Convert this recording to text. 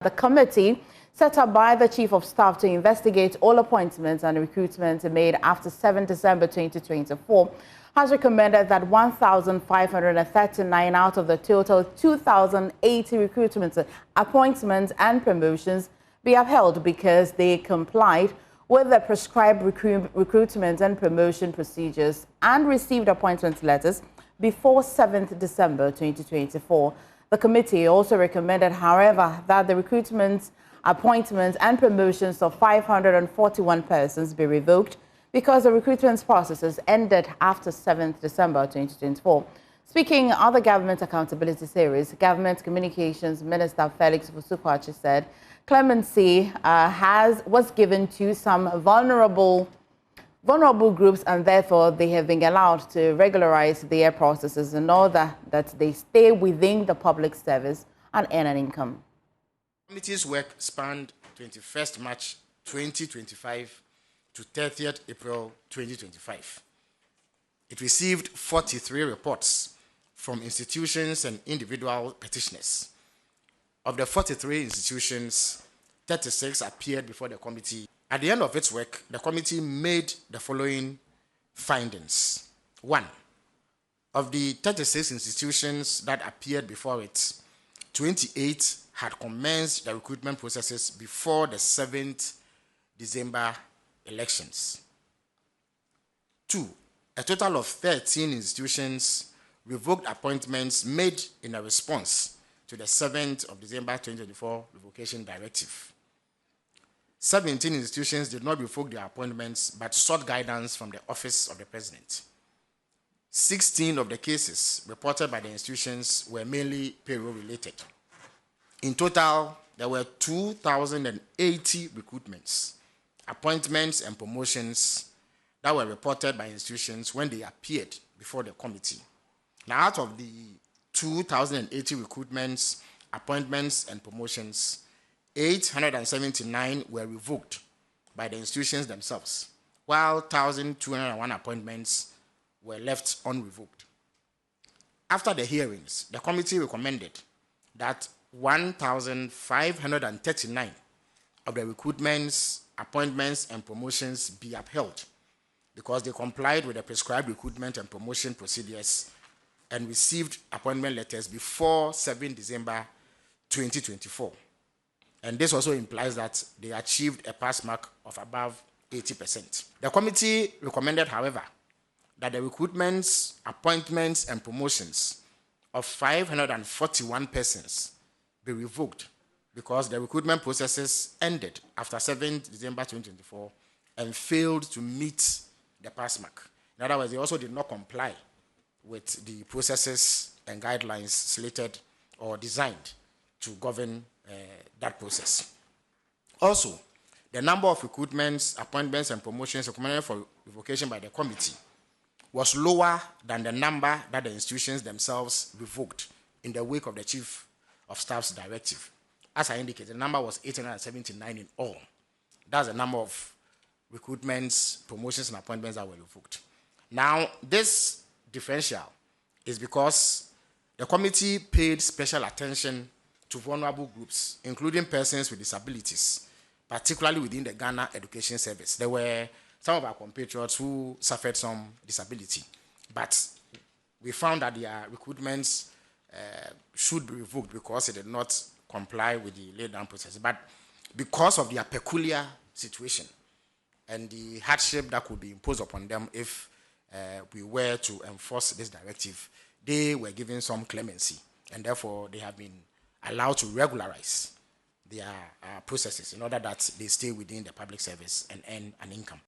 The committee, set up by the Chief of Staff to investigate all appointments and recruitments made after 7 December 2024, has recommended that 1,539 out of the total 2,080 recruitments, appointments and promotions be upheld because they complied with the prescribed recruitment and promotion procedures and received appointment letters before 7th December 2024. The committee also recommended, however, that the recruitments, appointments and promotions of 541 persons be revoked because the recruitment processes ended after 7th December 2024. Speaking on the Government Accountability Series, Government Communications Minister Felix Vusukwachi said clemency was given to some vulnerable groups, and therefore they have been allowed to regularize their processes in order that they stay within the public service and earn an income. The committee's work spanned 21st March 2025 to 30th April 2025. It received 43 reports from institutions and individual petitioners. Of the 43 institutions, 36 appeared before the committee. At the end of its work, the committee made the following findings. 1. Of the 36 institutions that appeared before it, 28 had commenced the recruitment processes before the 7th December elections. 2. A total of 13 institutions revoked appointments made in a response to the 7th of December 2024 revocation directive. 17 institutions did not revoke their appointments but sought guidance from the Office of the President. 16 of the cases reported by the institutions were mainly payroll-related. In total, there were 2,080 recruitments, appointments, and promotions that were reported by institutions when they appeared before the committee. Now, out of the 2,080 recruitments, appointments, and promotions, 879 were revoked by the institutions themselves, while 1,201 appointments were left unrevoked. After the hearings, the committee recommended that 1,539 of the recruitments, appointments, and promotions be upheld because they complied with the prescribed recruitment and promotion procedures and received appointment letters before 7 December 2024. And this also implies that they achieved a pass mark of above 80%. The committee recommended, however, that the recruitments, appointments, and promotions of 541 persons be revoked because the recruitment processes ended after 7 December 2024 and failed to meet the pass mark. In other words, they also did not comply with the processes and guidelines slated or designed to govern that process. Also, the number of recruitments, appointments, and promotions recommended for revocation by the committee was lower than the number that the institutions themselves revoked in the wake of the Chief of Staff's directive. As I indicated, the number was 879 in all. That's the number of recruitments, promotions, and appointments that were revoked. Now, this differential is because the committee paid special attention to vulnerable groups, including persons with disabilities, particularly within the Ghana Education Service. There were some of our compatriots who suffered some disability, but we found that their recruitments should be revoked because it did not comply with the laid-down process. But because of their peculiar situation and the hardship that could be imposed upon them if we were to enforce this directive, they were given some clemency, and therefore they have been allowed to regularize their processes in order that they stay within the public service and earn an income.